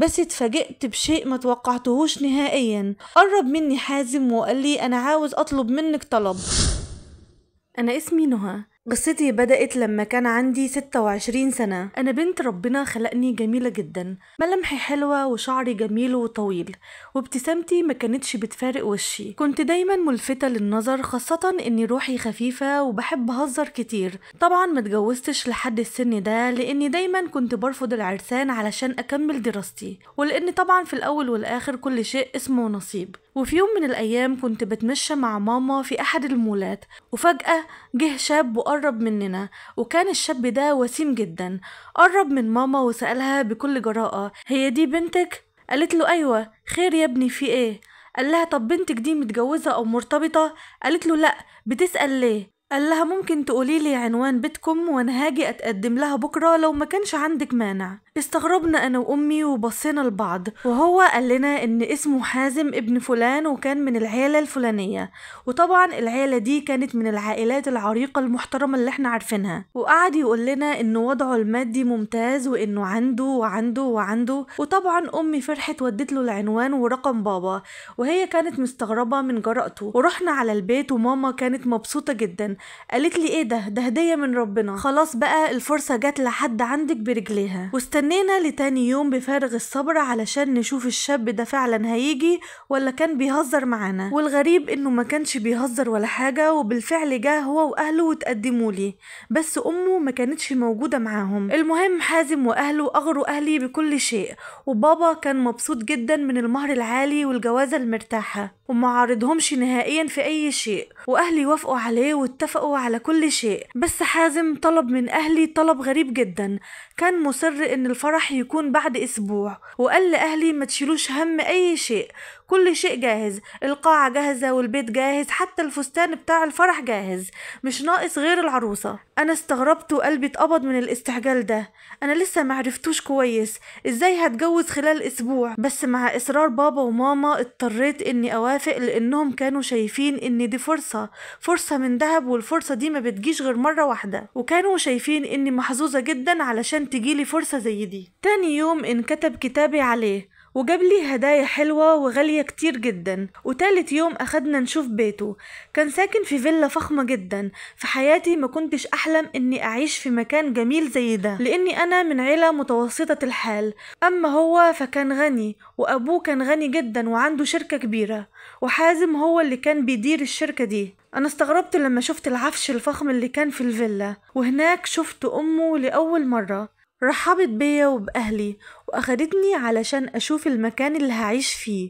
بس اتفاجئت بشيء ما توقعتهوش نهائيا. قرب مني حازم وقال لي أنا عاوز أطلب منك طلب. أنا اسمي نهى. قصتي بدأت لما كان عندي 26 سنة. أنا بنت ربنا خلقني جميلة جدا، ملامحي حلوة وشعري جميل وطويل، وابتسامتي ما كانتش بتفارق وشي. كنت دايما ملفتة للنظر، خاصة إني روحي خفيفة وبحب أهزر كتير. طبعا ما اتجوزتش لحد السن ده لأني دايما كنت برفض العرسان علشان أكمل دراستي، ولأن طبعا في الأول والآخر كل شيء اسمه نصيب. وفي يوم من الأيام كنت بتمشى مع ماما في أحد المولات، وفجأة جه شاب وقرب مننا، وكان الشاب ده وسيم جدا. قرب من ماما وسألها بكل جراءة: هي دي بنتك؟ قالت له أيوة. خير يا ابني في ايه؟ قال لها طب بنتك دي متجوزة أو مرتبطة؟ قالت له لأ. بتسأل ليه؟ قال لها ممكن تقوليلي عنوان بيتكم وانا هاجي اتقدم لها بكرة لو ما كانش عندك مانع. استغربنا انا وامي وبصينا لبعض، وهو قال لنا ان اسمه حازم ابن فلان وكان من العيلة الفلانية، وطبعا العيلة دي كانت من العائلات العريقة المحترمة اللي احنا عارفينها. وقعد يقول لنا انه وضعه المادي ممتاز وانه عنده. وطبعا امي فرحت ودت له العنوان ورقم بابا، وهي كانت مستغربة من جرأته. ورحنا على البيت وماما كانت مبسوطة جدا. قالت لي ايه ده هدية من ربنا، خلاص بقى الفرصة جت لحد عندك برجليها. واستنينا لتاني يوم بفارغ الصبر علشان نشوف الشاب ده فعلا هيجي ولا كان بيهزر معانا. والغريب انه ما كانش بيهزر ولا حاجة، وبالفعل جه هو واهله وتقدموا لي، بس امه ما كانتش موجودة معاهم. المهم حازم واهله اغروا اهلي بكل شيء، وبابا كان مبسوط جدا من المهر العالي والجوازة المرتاحة، وما عارضهمش نهائيا في اي شيء، واهلي وافقوا عليه واتفقوا على كل شيء. بس حازم طلب من اهلي طلب غريب جدا، كان مصر ان الفرح يكون بعد اسبوع، وقال لاهلي ما تشيلوش هم اي شيء، كل شيء جاهز، القاعة جاهزة والبيت جاهز، حتى الفستان بتاع الفرح جاهز، مش ناقص غير العروسة. انا استغربت وقلبي اتقبض من الاستعجال ده، انا لسه معرفتوش كويس، ازاي هتجوز خلال اسبوع؟ بس مع اصرار بابا وماما اضطريت اني اوافق، لانهم كانوا شايفين ان دي فرصة من ذهب، والفرصة دي ما بتجيش غير مرة واحدة، وكانوا شايفين اني محظوظة جدا علشان تجيلي فرصة زي دي. تاني يوم انكتب كتابي عليه وجاب لي هدايا حلوة وغالية كتير جدا. وتالت يوم أخدنا نشوف بيته، كان ساكن في فيلا فخمة جدا. في حياتي ما كنتش أحلم إني أعيش في مكان جميل زي ده، لأني أنا من عيلة متوسطة الحال، أما هو فكان غني، وأبوه كان غني جدا وعنده شركة كبيرة، وحازم هو اللي كان بيدير الشركة دي. أنا استغربت لما شفت العفش الفخم اللي كان في الفيلا، وهناك شفت أمه لأول مرة. رحبت بيا وبأهلي وأخدتني علشان أشوف المكان اللي هعيش فيه.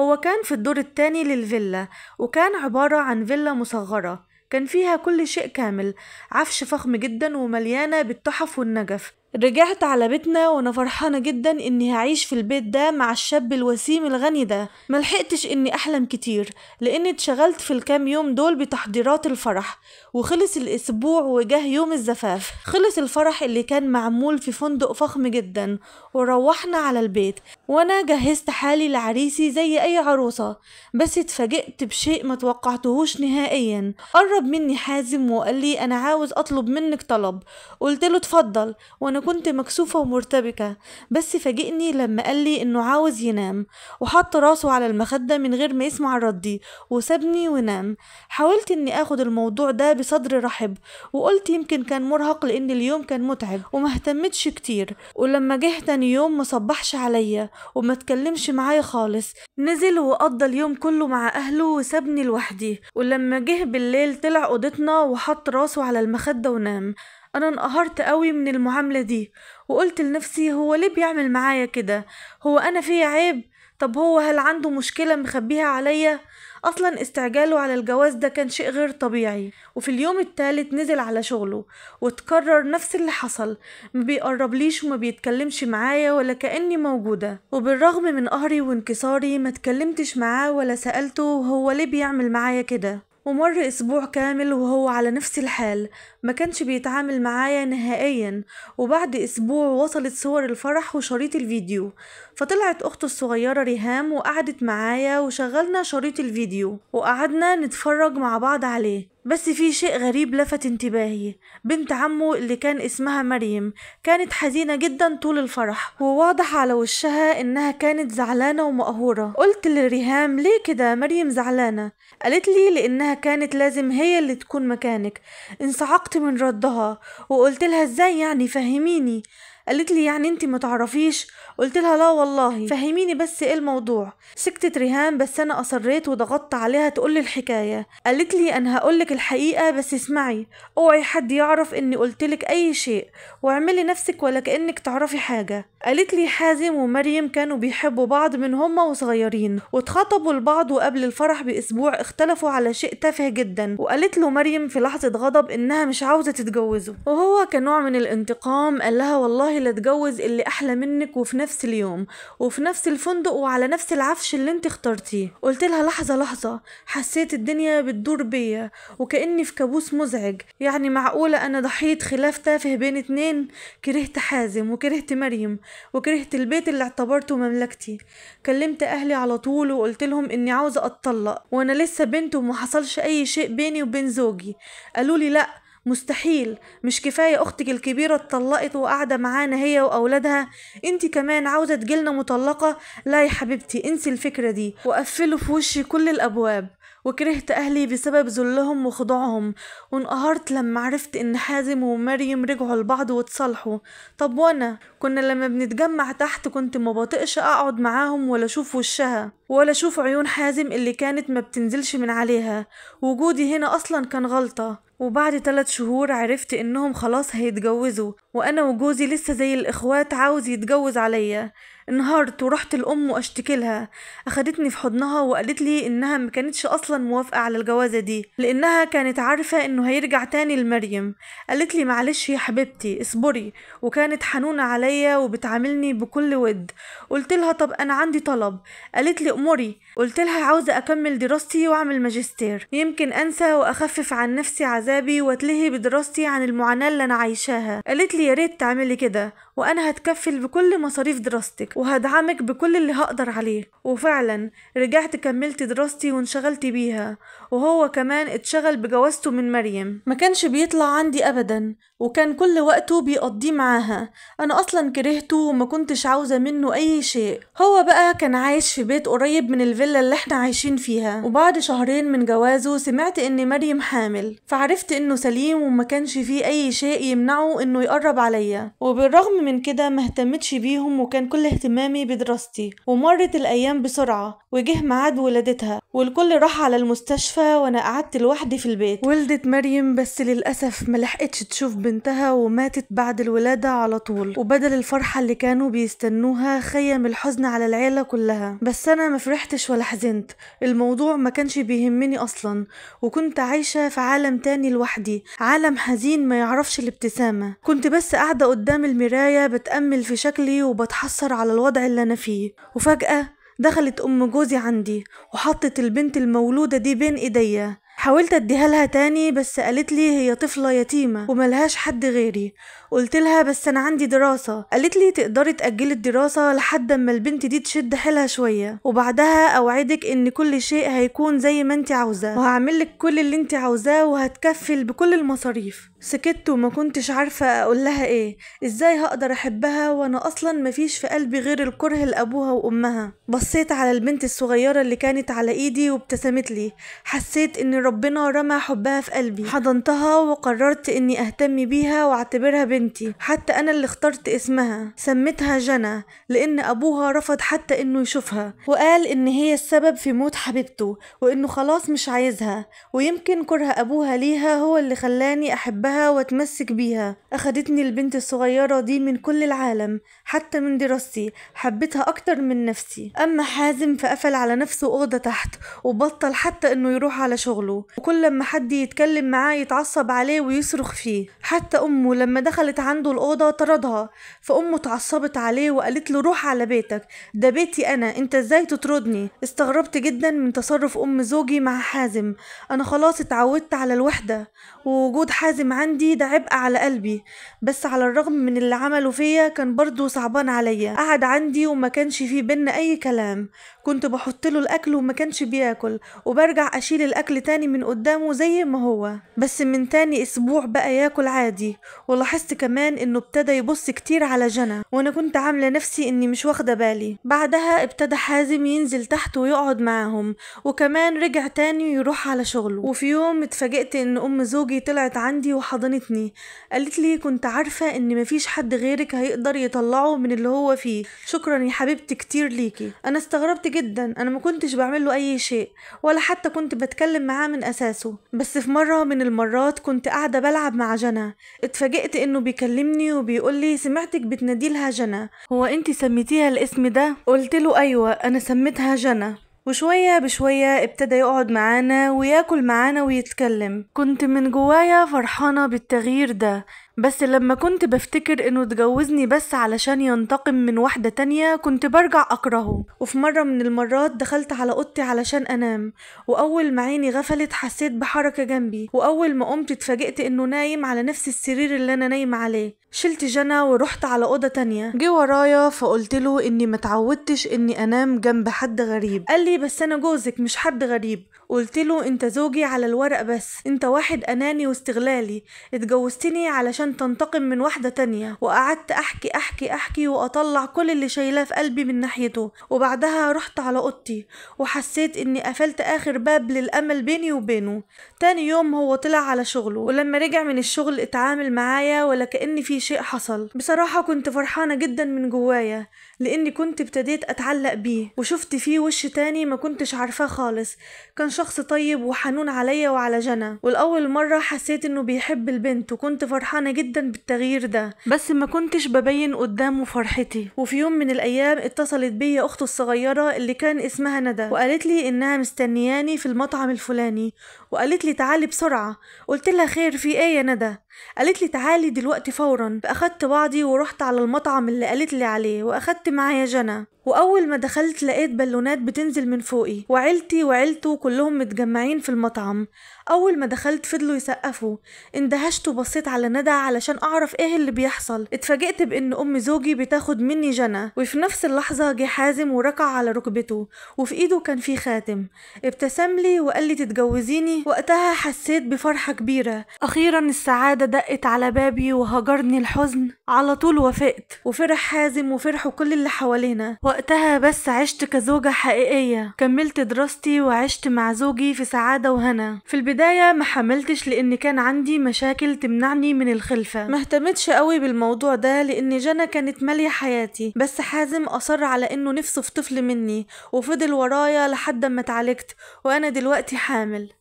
هو كان في الدور التاني للفيلا، وكان عبارة عن فيلا مصغرة، كان فيها كل شيء كامل، عفش فخم جدا ومليانة بالتحف والنجف. رجعت على بيتنا وانا فرحانة جدا اني هعيش في البيت ده مع الشاب الوسيم الغني ده. ملحقتش اني احلم كتير، لاني اتشغلت في الكام يوم دول بتحضيرات الفرح، وخلص الاسبوع وجه يوم الزفاف. خلص الفرح اللي كان معمول في فندق فخم جدا، وروحنا على البيت وانا جهزت حالي لعريسي زي اي عروسة. بس اتفاجئت بشيء ما توقعتهوش نهائيا. قرب مني حازم وقال لي انا عاوز اطلب منك طلب. قلت له اتفضل، وانا كنت مكسوفة ومرتبكة. بس فاجئني لما قال لي انه عاوز ينام، وحط راسه على المخدة من غير ما يسمع ردي، وسابني ونام. حاولت اني اخد الموضوع ده بصدر رحب، وقلت يمكن كان مرهق لان اليوم كان متعب، وما اهتمتش كتير. ولما جه تاني يوم ما صبحش عليا وما تكلمش معايا خالص، نزل وقضى اليوم كله مع اهله وسابني لوحدي. ولما جه بالليل طلع اوضتنا وحط راسه على المخدة ونام. انا انقهرت قوي من المعاملة دي، وقلت لنفسي هو ليه بيعمل معايا كده؟ هو انا فيا عيب؟ طب هو هل عنده مشكلة مخبيها عليا؟ اصلا استعجاله على الجواز ده كان شيء غير طبيعي. وفي اليوم الثالث نزل على شغله، وتكرر نفس اللي حصل، ما بيقربليش وما بيتكلمش معايا ولا كأني موجودة. وبالرغم من قهري وانكساري ما اتكلمتش معاه ولا سألته هو ليه بيعمل معايا كده. ومر اسبوع كامل وهو على نفس الحال، ما كانش بيتعامل معايا نهائيا. وبعد اسبوع وصلت صور الفرح وشريط الفيديو، فطلعت اخته الصغيرة ريهام وقعدت معايا وشغلنا شريط الفيديو وقعدنا نتفرج مع بعض عليه. بس في شيء غريب لفت انتباهي. بنت عمه اللي كان اسمها مريم كانت حزينة جدا طول الفرح، وواضح على وشها انها كانت زعلانة ومقهورة. قلت لريهام ليه كده مريم زعلانة؟ قالت لي لانها كانت لازم هي اللي تكون مكانك. انصعقت من ردها وقلت لها ازاي يعني، فهميني. قالت لي يعني انتي متعرفيش؟ قلت لها لا والله، فهميني بس ايه الموضوع. سكتت ريهام بس انا اصريت وضغطت عليها تقولي الحكاية. قالت لي انا هقولك الحقيقة بس اسمعي، اوعي حد يعرف اني قلتلك اي شيء، واعملي نفسك ولا كأنك تعرفي حاجة. قالت لي حازم ومريم كانوا بيحبوا بعض من هما وصغيرين، واتخطبوا لبعض، وقبل الفرح باسبوع اختلفوا على شيء تافه جدا، وقالت له مريم في لحظة غضب انها مش عاوزة تتجوزه، وهو كنوع من الانتقام قال لها والله لا اتجوز اللي احلى منك وفي نفس اليوم وفي نفس الفندق وعلى نفس العفش اللي انت اخترتيه. قلت لها لحظة، حسيت الدنيا بتدور بيا وكأني في كابوس مزعج. يعني معقولة انا ضحية خلاف تافه بين اتنين؟ كرهت حازم وكرهت مريم وكرهت البيت اللي اعتبرته مملكتي. كلمت اهلي على طول وقلت لهم اني عاوزة اتطلق وانا لسه بنت وما حصلش اي شيء بيني وبين زوجي. قالوا لي لا مستحيل، مش كفاية اختك الكبيرة اتطلقت وقاعدة معانا هي واولادها، انتي كمان عاوزة تجيلنا مطلقة؟ لا يا حبيبتي انسي الفكرة دي. وقفلوا في وشي كل الابواب، وكرهت اهلي بسبب ذلهم وخضوعهم، وانقهرت لما عرفت ان حازم ومريم رجعوا لبعض واتصالحوا. طب وانا كنا لما بنتجمع تحت كنت ما بطيقش اقعد معاهم ولا اشوف وشها ولا اشوف عيون حازم اللي كانت ما بتنزلش من عليها. وجودي هنا اصلا كان غلطة. وبعد 3 شهور عرفت انهم خلاص هيتجوزوا، وانا وجوزي لسه زي الاخوات عاوز يتجوز عليا. انهارت ورحت الام واشتكي لها. اخدتني في حضنها وقالت لي انها ما كانتش اصلا موافقه على الجوازه دي، لانها كانت عارفه انه هيرجع تاني لمريم. قالت لي معلش يا حبيبتي اصبري، وكانت حنونه عليا وبتعاملني بكل ود. قلت لها طب انا عندي طلب. قالت لي امري. قلت لها عاوزه اكمل دراستي واعمل ماجستير، يمكن انسى واخفف عن نفسي عذابي واتلهي بدراستي عن المعاناه اللي انا عايشاها. قالت لي يا ريت تعملي كده، وانا هتكفل بكل مصاريف دراستك وهدعمك بكل اللي هقدر عليه. وفعلا رجعت كملت دراستي وانشغلت بيها، وهو كمان اتشغل بجوازته من مريم. ما كانش بيطلع عندي ابدا، وكان كل وقته بيقضيه معاها. انا اصلا كرهته وما كنتش عاوزة منه اي شيء. هو بقى كان عايش في بيت قريب من الفيلا اللي احنا عايشين فيها، وبعد 2 من جوازه سمعت ان مريم حامل، فعرفت انه سليم وما كانش فيه اي شيء يمنعه انه يقرب عليا. وبالرغم من كده ما اهتمتش بيهم، وكان كل اهتمامي بدراستي. ومرت الايام بسرعة وجه ميعاد ولادتها، والكل راح على المستشفى وانا قعدت لوحدي في البيت. ولدت مريم بس للاسف ما لحقتش تشوف بنتها وماتت بعد الولادة على طول، وبدل الفرحة اللي كانوا بيستنوها خيم الحزن على العيلة كلها. بس انا ما فرحتش ولا حزنت، الموضوع ما كانش بيهمني اصلا، وكنت عايشة في عالم تاني لوحدي، عالم حزين ما يعرفش الابتسامة. كنت بس قاعدة قدام المراية بتأمل في شكلي وبتحسر على الوضع اللي انا فيه. وفجأة دخلت ام جوزي عندي وحطت البنت المولودة دي بين ايديا. حاولت اديها لها تاني بس قالت لي هي طفلة يتيمة وملهاش حد غيري. قلت لها بس انا عندي دراسة. قالت لي تقدري تأجلي الدراسة لحد اما البنت دي تشد حيلها شوية، وبعدها اوعدك ان كل شيء هيكون زي ما انت عاوزاه، وهعملك كل اللي انت عاوزاه وهتكفل بكل المصاريف. سكت وما كنتش عارفة اقول لها ايه. ازاي هقدر احبها وانا اصلا مفيش في قلبي غير الكره لابوها وامها. بصيت على البنت الصغيرة اللي كانت على ايدي وابتسمت لي. حسيت ان ربنا رمى حبها في قلبي. حضنتها وقررت اني اهتم بيها واعتبرها بنتي. حتى انا اللي اخترت اسمها، سميتها جنى لان ابوها رفض حتى انه يشوفها، وقال ان هي السبب في موت حبيبته وانه خلاص مش عايزها، ويمكن كره ابوها ليها هو اللي خلاني احبها واتمسك بيها. اخدتني البنت الصغيرة دي من كل العالم، حتى من دراستي حبيتها اكتر من نفسي. اما حازم فقفل على نفسه اوضة تحت وبطل حتى انه يروح على شغله، وكل لما حد يتكلم معاه يتعصب عليه ويصرخ فيه. حتى امه لما دخلت عنده الأوضة طردها، فأمه اتعصبت عليه وقالت له روح على بيتك، ده بيتي أنا، انت ازاي تطردني؟ استغربت جدا من تصرف أم زوجي مع حازم. أنا خلاص اتعودت على الوحدة، ووجود حازم عندي ده عبء على قلبي. بس على الرغم من اللي عمله فيا كان برضو صعبان عليا. قعد عندي وما كانش فيه بينا أي كلام، كنت بحط له الأكل وما كانش بياكل، وبرجع أشيل الأكل تاني تاني من قدامه زي ما هو، بس من تاني اسبوع بقى ياكل عادي. ولاحظت كمان انه ابتدى يبص كتير على جنى، وانا كنت عاملة نفسي اني مش واخدة بالي. بعدها ابتدى حازم ينزل تحت ويقعد معاهم، وكمان رجع تاني يروح على شغله. وفي يوم اتفاجئت ان ام زوجي طلعت عندي وحضنتني، قالت لي كنت عارفة ان مفيش حد غيرك هيقدر يطلعه من اللي هو فيه، شكرا يا حبيبتي كتير ليكي. انا استغربت جدا، انا ما كنتش بعمل له اي شيء ولا حتى كنت بتكلم معاه من اساسه. بس في مرة من المرات كنت قاعدة بلعب مع جنى، اتفاجئت انه بيكلمني وبيقول لي سمعتك بتناديلها جنى، هو انتي سميتيها الاسم ده؟ قلت له ايوه انا سميتها جنى. وشوية بشوية ابتدى يقعد معانا وياكل معانا ويتكلم. كنت من جوايا فرحانة بالتغيير ده، بس لما كنت بفتكر انه اتجوزني بس علشان ينتقم من واحدة تانية كنت برجع اكرهه. وفي مرة من المرات دخلت على اوضتي علشان انام، واول ما عيني غفلت حسيت بحركة جنبي، واول ما قمت اتفاجئت انه نايم على نفس السرير اللي انا نايمة عليه. شلت جنى ورحت على اوضة تانية، جه ورايا فقلت له اني متعودتش اني انام جنب حد غريب. قال لي بس انا جوزك مش حد غريب. قلت له انت زوجي على الورق، بس انت واحد اناني واستغلالي، اتجوزتني علشان تنتقم من واحدة تانية. وقعدت احكي احكي احكي واطلع كل اللي شايلاه في قلبي من ناحيته. وبعدها رحت على اوضتي وحسيت اني قفلت اخر باب للامل بيني وبينه. تاني يوم هو طلع على شغله، ولما رجع من الشغل اتعامل معايا ولا كأن في شيء حصل. بصراحة كنت فرحانة جدا من جوايا، لاني كنت ابتديت اتعلق بيه وشفت فيه وش تاني ما كنتش عارفاه خالص. كان شخص طيب وحنون عليا وعلى جنى، والاول مرة حسيت انه بيحب البنت، وكنت فرحانة جدا بالتغيير ده، بس ما كنتش ببين قدامه فرحتي. وفي يوم من الايام اتصلت بيا اخته الصغيرة اللي كان اسمها ندى، وقالت لي انها مستنياني في المطعم الفلاني، وقالت لي تعالي بسرعة. قلت لها خير في ايه يا ندى؟ قالت لي تعالي دلوقتي فورا. فاخدت بعضي ورحت على المطعم اللي قالت لي عليه، واخدت معايا جنى. واول ما دخلت لقيت بالونات بتنزل من فوقي، وعيلتي وعيلته كلهم متجمعين في المطعم. اول ما دخلت فضلوا يسقفوا، اندهشت وبصيت على ندى علشان اعرف ايه اللي بيحصل. اتفاجئت بان ام زوجي بتاخد مني جنى، وفي نفس اللحظه جه حازم وركع على ركبته، وفي ايده كان في خاتم. ابتسم لي وقال لي تتجوزيني. وقتها حسيت بفرحه كبيره، اخيرا السعاده دقت على بابي وهجرني الحزن. على طول وافقت، وفرح حازم وفرحوا كل اللي حوالينا. وقتها بس عشت كزوجة حقيقية، كملت دراستي وعشت مع زوجي في سعادة وهنا. في البداية ما حملتش لان كان عندي مشاكل تمنعني من الخلفة، ما اهتمتش قوي بالموضوع ده لان جنى كانت مالية حياتي. بس حازم اصر على انه نفسه في طفل مني، وفضل ورايا لحد ما اتعالجت، وانا دلوقتي حامل.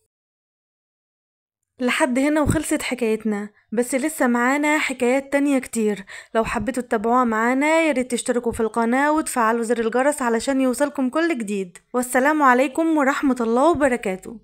لحد هنا وخلصت حكايتنا، بس لسه معانا حكايات تانية كتير. لو حبيتوا تتابعوها معانا ياريت تشتركوا في القناة وتفعلوا زر الجرس علشان يوصلكم كل جديد. والسلام عليكم ورحمة الله وبركاته.